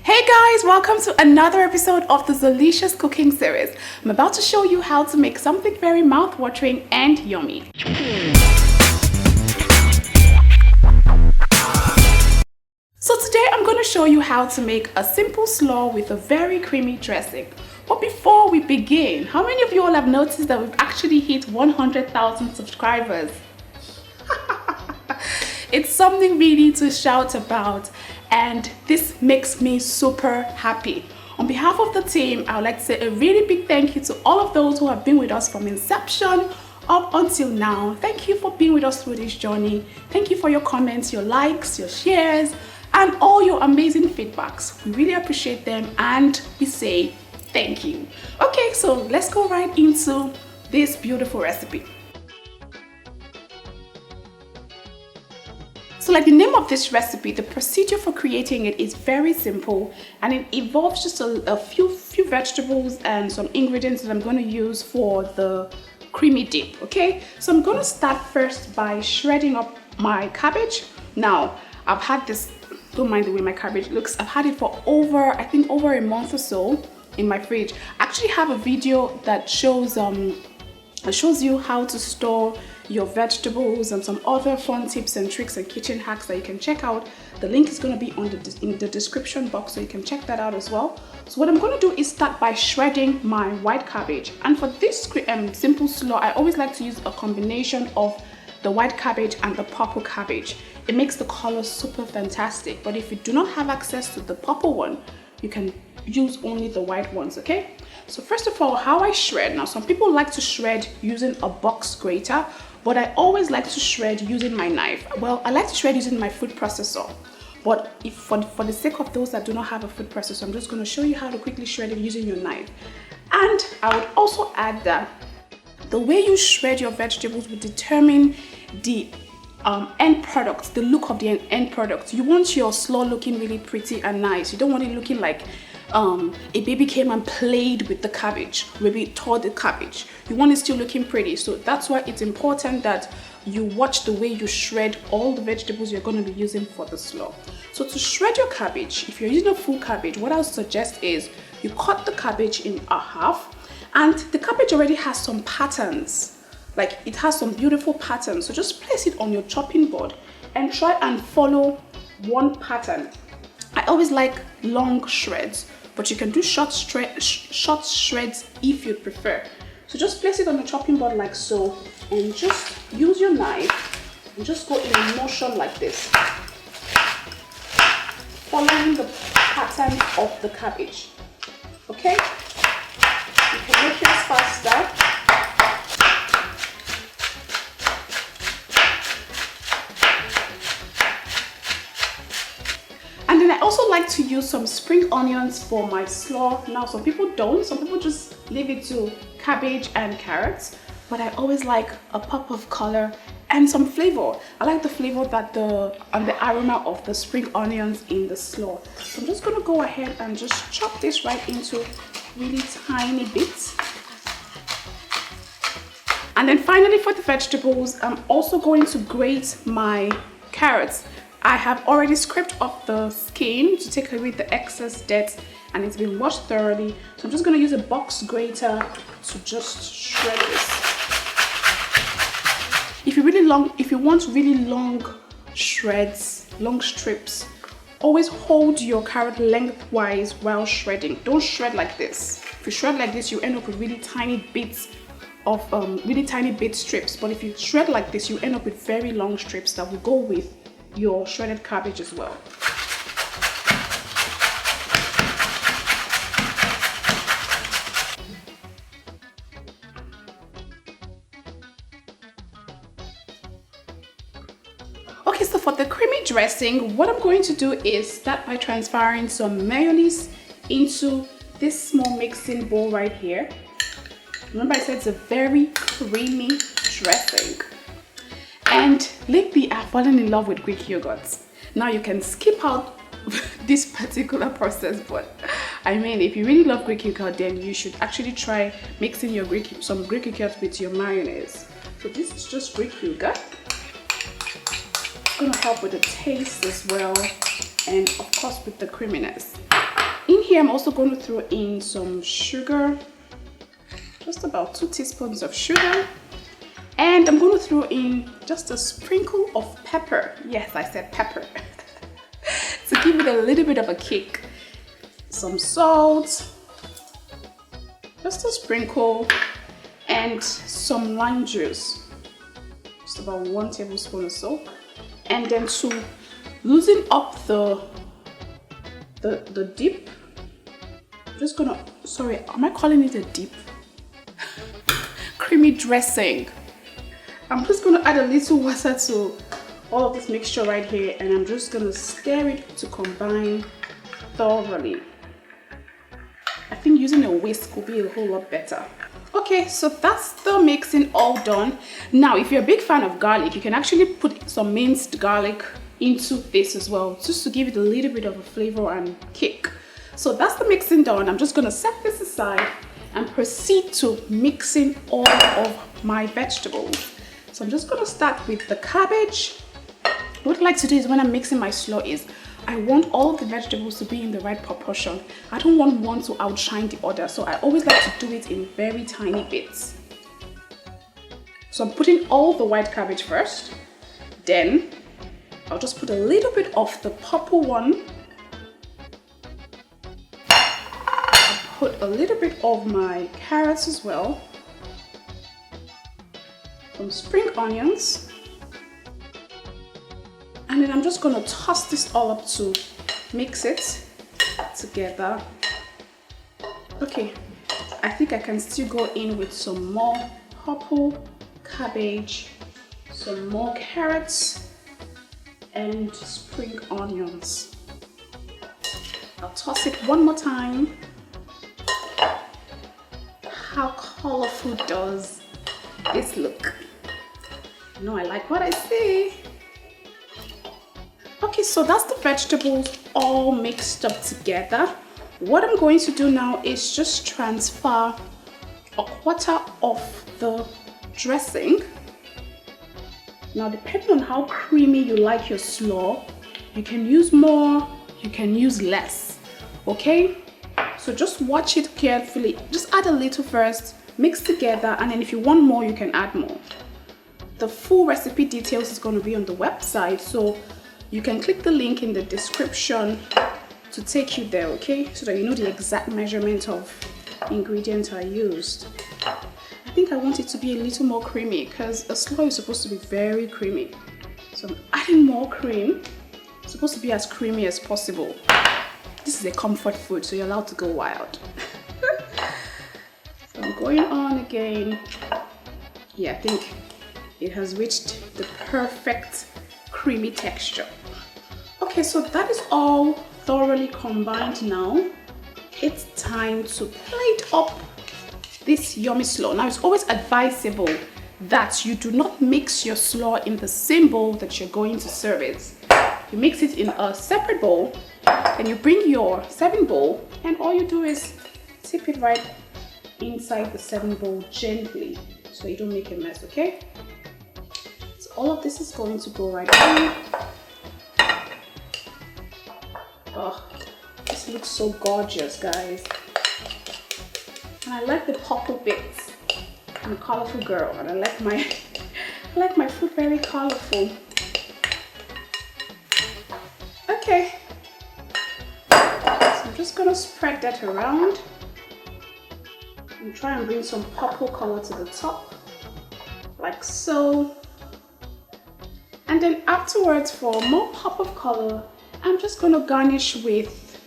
Hey guys, welcome to another episode of the Zeelicious cooking series. I'm about to show you how to make something very mouth-watering and yummy. So today I'm going to show you how to make a simple slaw with a very creamy dressing. But before we begin, how many of you all have noticed that we've actually hit 100,000 subscribers? It's something really to shout about, and this makes me super happy. On behalf of the team, I would like to say a really big thank you to all of those who have been with us from inception up until now. Thank you for being with us through this journey. Thank you for your comments, your likes, your shares, and all your amazing feedbacks. We really appreciate them and we say thank you. Okay, so let's go right into this beautiful recipe. So like the name of this recipe, the procedure for creating it is very simple, and it involves just a few vegetables and some ingredients that I'm going to use for the creamy dip. Okay, so I'm going to start first by shredding up my cabbage. Now I've had this, don't mind the way my cabbage looks, I've had it for over a month or so in my fridge. I actually have a video that shows you how to store your vegetables and some other fun tips and tricks and kitchen hacks that you can check out. The link is going to be in the description box, so you can check that out as well. So what I'm going to do is start by shredding my white cabbage, and for this simple slaw I always like to use a combination of the white cabbage and the purple cabbage. It makes the color super fantastic, but if you do not have access to the purple one, you can use only the white ones. Okay, so first of all, how I shred. Now some people like to shred using a box grater, but I always like to shred using my knife. Well, I like to shred using my food processor, but if for the sake of those that do not have a food processor, I'm just going to show you how to quickly shred it using your knife. And I would also add that the way you shred your vegetables will determine the end product, the look of the end product. You want your slaw looking really pretty and nice. You don't want it looking like a baby came and played with the cabbage, maybe tore the cabbage. You want it still looking pretty. So that's why it's important that you watch the way you shred all the vegetables you're going to be using for the slaw. So to shred your cabbage, if you're using a full cabbage, what I would suggest is you cut the cabbage in half, and the cabbage already has some patterns. Like, it has some beautiful patterns, so just place it on your chopping board and try and follow one pattern. I always like long shreds, but you can do short shreds if you prefer. So just place it on the chopping board like so, and just use your knife and just go in a motion like this, following the pattern of the cabbage. Okay, you can make yours faster. And then I also like to use some spring onions for my slaw. Now some people don't, some people just leave it to cabbage and carrots, but I always like a pop of color and some flavor. I like the flavor that the aroma of the spring onions in the slaw. So I'm just going to go ahead and just chop this right into really tiny bits. And then finally, for the vegetables, I'm also going to grate my carrots. I have already scraped off the skin to take away the excess dirt, and it's been washed thoroughly. So I'm just going to use a box grater to just shred this. If you want really long shreds, long strips, always hold your carrot lengthwise while shredding. Don't shred like this. If you shred like this, you end up with really tiny bits of bit strips. But if you shred like this, you end up with very long strips that will go with your shredded cabbage as well. Okay, so for the creamy dressing, what I'm going to do is start by transferring some mayonnaise into this small mixing bowl right here. Remember, I said it's a very creamy dressing. And lately I've fallen in love with Greek yogurts. Now you can skip out this particular process, but I mean, if you really love Greek yogurt, then you should actually try mixing some Greek yogurt with your mayonnaise. So this is just Greek yogurt. It's gonna help with the taste as well, and of course with the creaminess. here, I'm also going to throw in some sugar, just about 2 teaspoons of sugar. And I'm going to throw in just a sprinkle of pepper. Yes, I said pepper. To give it a little bit of a kick. Some salt, just a sprinkle, and some lime juice. Just about 1 tablespoon or so. And then to loosen up the dip, I'm just gonna, sorry, am I calling it a dip? Creamy dressing. I'm just gonna add a little water to all of this mixture right here, and I'm just gonna stir it to combine thoroughly. I think using a whisk will be a whole lot better. Okay, so that's the mixing all done. Now, if you're a big fan of garlic, you can actually put some minced garlic into this as well, just to give it a little bit of a flavor and kick. So that's the mixing done. I'm just gonna set this aside and proceed to mixing all of my vegetables. So I'm just gonna start with the cabbage. What I like to do is when I'm mixing my slaw is I want all the vegetables to be in the right proportion. I don't want one to outshine the other, so I always like to do it in very tiny bits. So I'm putting all the white cabbage first, then I'll just put a little bit of the purple one. I'll put a little bit of my carrots as well, some spring onions. And then I'm just going to toss this all up to mix it together. Okay, I think I can still go in with some more purple cabbage, some more carrots, and spring onions. I'll toss it one more time. How colorful does this look? You know I like what I see. Okay, so that's the vegetables all mixed up together. What I'm going to do now is just transfer a quarter of the dressing. Now, depending on how creamy you like your slaw, you can use more, you can use less, okay? So just watch it carefully. Just add a little first, mix together, and then if you want more, you can add more. The full recipe details is going to be on the website, so you can click the link in the description to take you there, okay? So that you know the exact measurement of ingredients I used. I think I want it to be a little more creamy because a slaw is supposed to be very creamy. So I'm adding more cream. It's supposed to be as creamy as possible. This is a comfort food, so you're allowed to go wild. So I'm going on again. Yeah, I think it has reached the perfect creamy texture. Okay, so that is all thoroughly combined now. It's time to plate up this yummy slaw. Now, it's always advisable that you do not mix your slaw in the same bowl that you're going to serve it. You mix it in a separate bowl, and you bring your serving bowl, and all you do is tip it right inside the serving bowl gently so you don't make a mess, okay? So all of this is going to go right in. Oh, this looks so gorgeous, guys. And I like the purple bits. I'm a colorful girl, and I like my food very colorful. Okay, so I'm just gonna spread that around and try and bring some purple color to the top, like so. And then afterwards, for more pop of color, I'm just gonna garnish with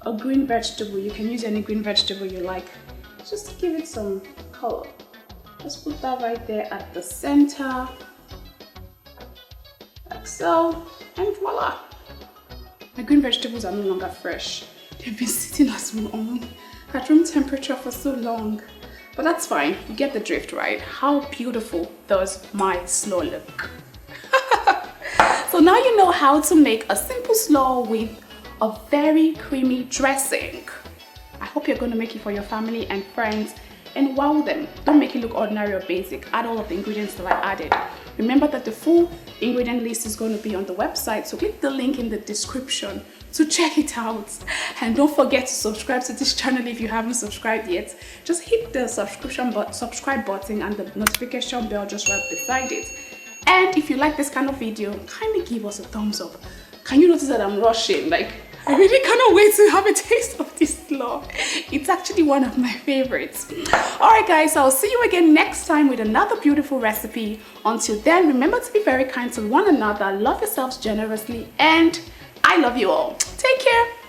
a green vegetable. You can use any green vegetable you like, just to give it some color. Just put that right there at the center, like so, and voila. My green vegetables are no longer fresh. They've been sitting at room temperature for so long. But that's fine, you get the drift, right? How beautiful does my slaw look? So now you know how to make a simple slaw with a very creamy dressing. I hope you're going to make it for your family and friends and wow them. Don't make it look ordinary or basic. Add all of the ingredients that I added. Remember that the full ingredient list is going to be on the website, so click the link in the description to check it out. And don't forget to subscribe to this channel if you haven't subscribed yet. Just hit the subscribe button and the notification bell just right beside it. And if you like this kind of video, kindly give us a thumbs up. Can you notice that I'm rushing? Like, I really cannot wait to have a taste of this slaw. It's actually one of my favorites. Alright guys, I'll see you again next time with another beautiful recipe. Until then, remember to be very kind to one another, love yourselves generously, and I love you all. Take care.